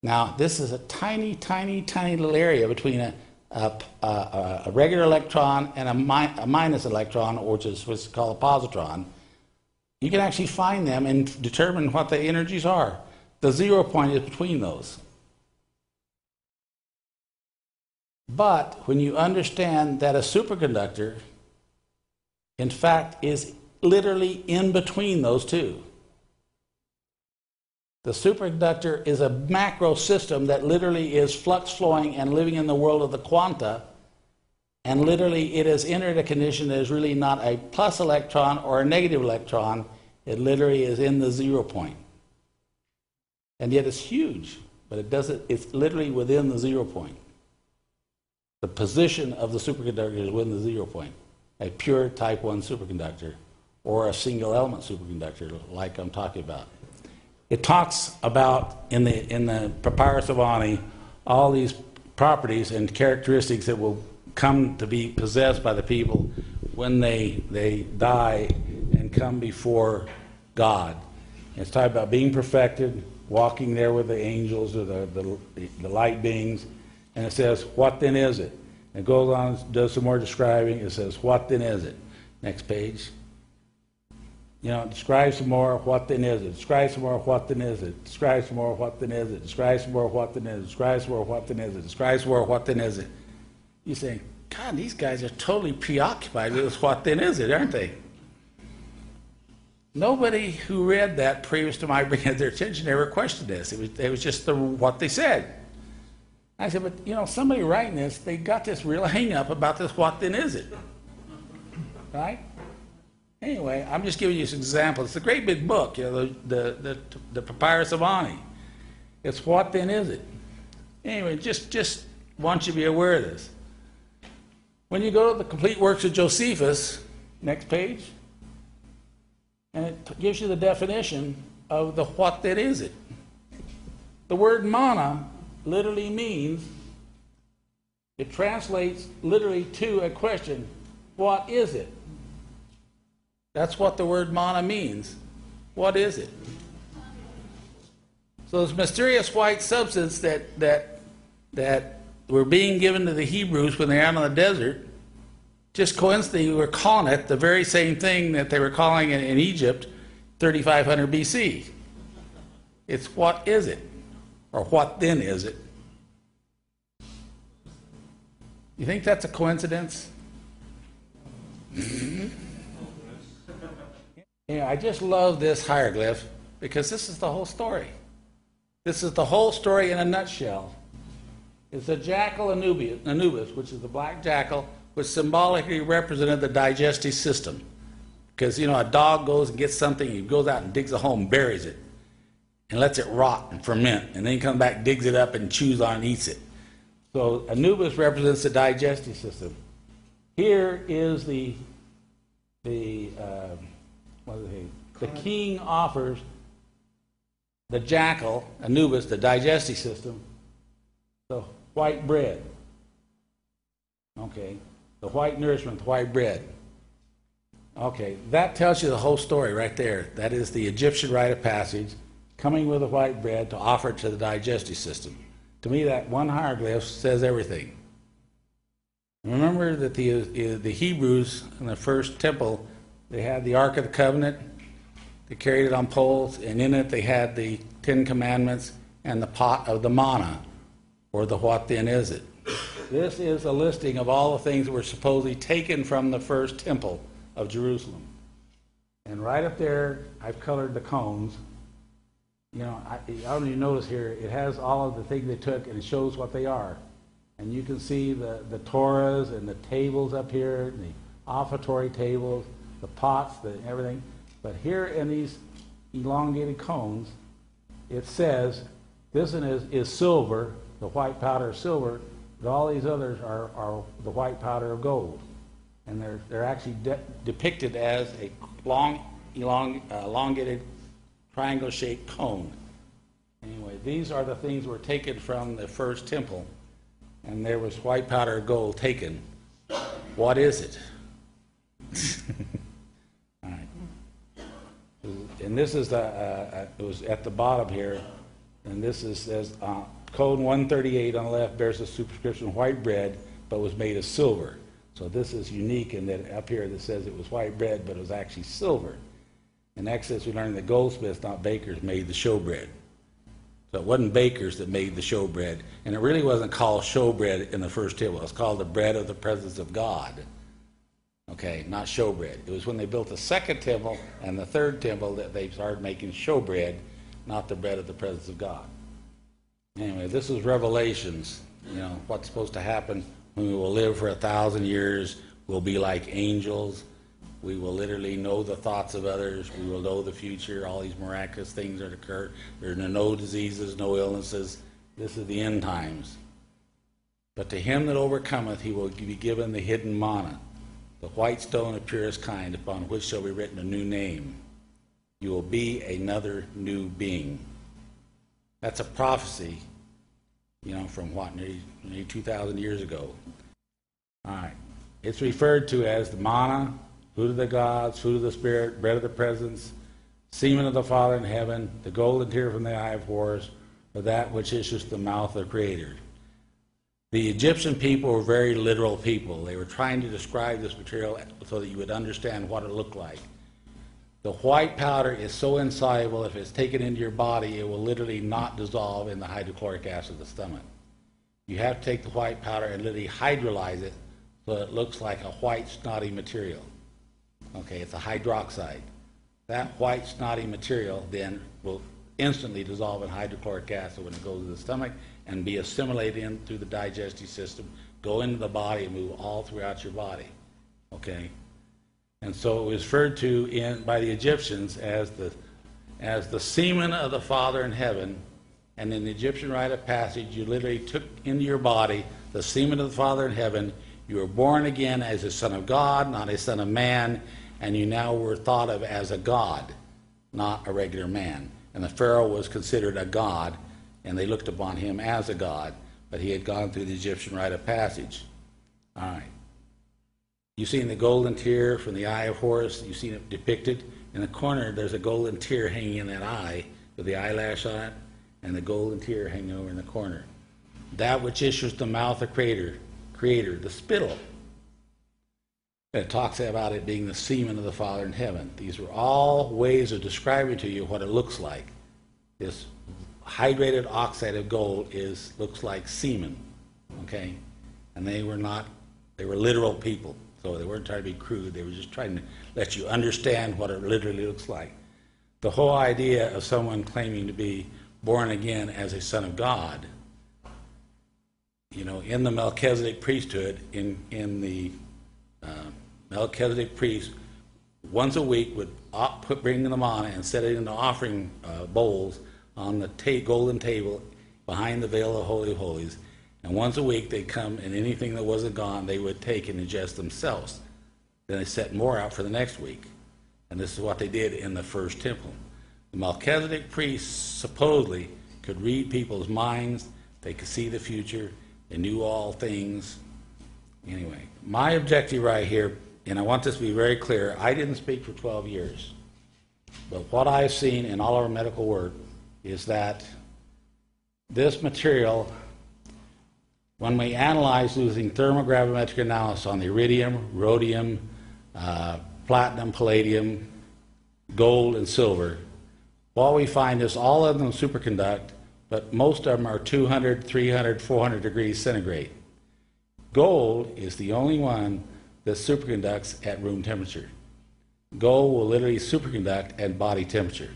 Now, this is a tiny, tiny, tiny little area between a regular electron and a minus electron, which is what's called a positron. You can actually find them and determine what the energies are. The 0 point is between those. But when you understand that a superconductor, in fact, is literally in between those two. The superconductor is a macro system that literally is flux flowing and living in the world of the quanta, and literally it has entered a condition that is really not a plus electron or a negative electron. It literally is in the 0 point. And yet it's huge, but it's literally within the 0 point. The position of the superconductor is within the 0 point. A pure type 1 superconductor or a single element superconductor like I'm talking about. It talks about in the Papyrus of Ani all these properties and characteristics that will come to be possessed by the people when they die and come before God. It's talking about being perfected, walking there with the angels or the light beings, and it says, what then is it? It goes on, does some more describing. It says, what then is it? Next page. You know, describe some more, what then is it? Describe some more, what then is it? Describe some more, what then is it? Describe some more, what then is it? Describe some more, what then is it? Describe some more, what then is it? You say, God, these guys are totally preoccupied with this what then is it, aren't they? Nobody who read that previous to my bringing it to their attention ever questioned this. It was just what they said. I said, but you know, somebody writing this, they got this real hang up about this what then is it? Right? Anyway, I'm just giving you some examples. It's a great big book, you know, the Papyrus of Ani. It's what then is it? Anyway, just want you to be aware of this. When you go to the complete works of Josephus, next page, and it gives you the definition of the what then is it. The word mana literally means, it translates literally to a question, what is it? That's what the word mana means. What is it? So this mysterious white substance that were being given to the Hebrews when they were out on the desert, just coincidentally we were calling it the very same thing that they were calling it in Egypt 3500 BC. It's what is it? Or what then is it? You think that's a coincidence? Yeah, I just love this hieroglyph because this is the whole story. This is the whole story in a nutshell. It's a jackal Anubis, which is the black jackal, which symbolically represented the digestive system. Because, you know, a dog goes and gets something, he goes out and digs a hole and buries it and lets it rot and ferment, and then he comes back, digs it up, and chews on and eats it. So Anubis represents the digestive system. Here is the king offers the jackal, Anubis, the digestive system, the white bread. Okay, the white nourishment, the white bread. Okay, that tells you the whole story right there. That is the Egyptian rite of passage, coming with the white bread to offer to the digestive system. To me, that one hieroglyph says everything. Remember that the Hebrews in the first temple, they had the Ark of the Covenant. They carried it on poles, and in it they had the 10 Commandments and the pot of the manna, or the what then is it. This is a listing of all the things that were supposedly taken from the first temple of Jerusalem. And right up there, I've colored the cones. You know, I don't even notice here, it has all of the things they took, and it shows what they are. And you can see the Torahs and the tables up here, and the offertory tables, the pots, everything. But here in these elongated cones, it says this one is silver, the white powder of silver, but all these others are the white powder of gold. And they're actually depicted as a long, elongated, triangle-shaped cone. Anyway, these are the things that were taken from the first temple, and there was white powder of gold taken. What is it? All right. And this is it was at the bottom here. And this is, says, code 138 on the left bears the superscription white bread, but was made of silver. So this is unique in that up here that says it was white bread, but it was actually silver. In Exodus, we learned that goldsmiths, not bakers, made the showbread. So it wasn't bakers that made the showbread. And it really wasn't called showbread in the first temple. It was called the bread of the presence of God. Okay, not showbread. It was when they built the second temple and the third temple that they started making showbread, not the bread of the presence of God. Anyway, this is Revelations. You know, what's supposed to happen when we will live for 1,000 years. We'll be like angels. We will literally know the thoughts of others. We will know the future. All these miraculous things that occur. There are no diseases, no illnesses. This is the end times. But to him that overcometh, he will be given the hidden manna, the white stone of purest kind, upon which shall be written a new name. You will be another new being. That's a prophecy, you know, from what, nearly 2,000 years ago. All right. It's referred to as the manna, food of the gods, food of the Spirit, bread of the presence, semen of the Father in heaven, the golden tear from the eye of Horus, or that which issues the mouth of the Creator. The Egyptian people were very literal people. They were trying to describe this material so that you would understand what it looked like. The white powder is so insoluble, if it's taken into your body, it will literally not dissolve in the hydrochloric acid of the stomach. You have to take the white powder and literally hydrolyze it so it looks like a white snotty material. Okay, it's a hydroxide. That white snotty material then will instantly dissolve in hydrochloric acid when it goes to the stomach and be assimilated in through the digestive system, go into the body and move all throughout your body. Okay? And so it was referred to by the Egyptians as the semen of the Father in heaven. And in the Egyptian rite of passage, you literally took into your body the semen of the Father in heaven. You were born again as a son of God, not a son of man, and you now were thought of as a god, not a regular man. And the Pharaoh was considered a god, and they looked upon him as a god, but he had gone through the Egyptian rite of passage. All right. You've seen the golden tear from the eye of Horus. You've seen it depicted. In the corner, there's a golden tear hanging in that eye with the eyelash on it, and the golden tear hanging over in the corner. That which issues the mouth of Creator, the spittle. It talks about it being the semen of the Father in heaven. These are all ways of describing to you what it looks like. This hydrated oxide of gold looks like semen, okay? And they were literal people. So they weren't trying to be crude. They were just trying to let you understand what it literally looks like. The whole idea of someone claiming to be born again as a son of God, you know, in the Melchizedek priesthood, in the Melchizedek priest, once a week would bring the manna and set it in the offering bowls on the golden table behind the veil of Holy of Holies. And once a week they'd come, and anything that wasn't gone they would take and ingest themselves. Then they set more out for the next week. And this is what they did in the first temple. The Melchizedek priests supposedly could read people's minds. They could see the future. They knew all things. Anyway, my objective right here, and I want this to be very clear, I didn't speak for 12 years. But what I've seen in all our medical work is that this material, when we analyze using thermogravimetric analysis on the iridium, rhodium, platinum, palladium, gold, and silver, what we find is all of them superconduct, but most of them are 200, 300, 400 degrees centigrade. Gold is the only one that superconducts at room temperature. Gold will literally superconduct at body temperature.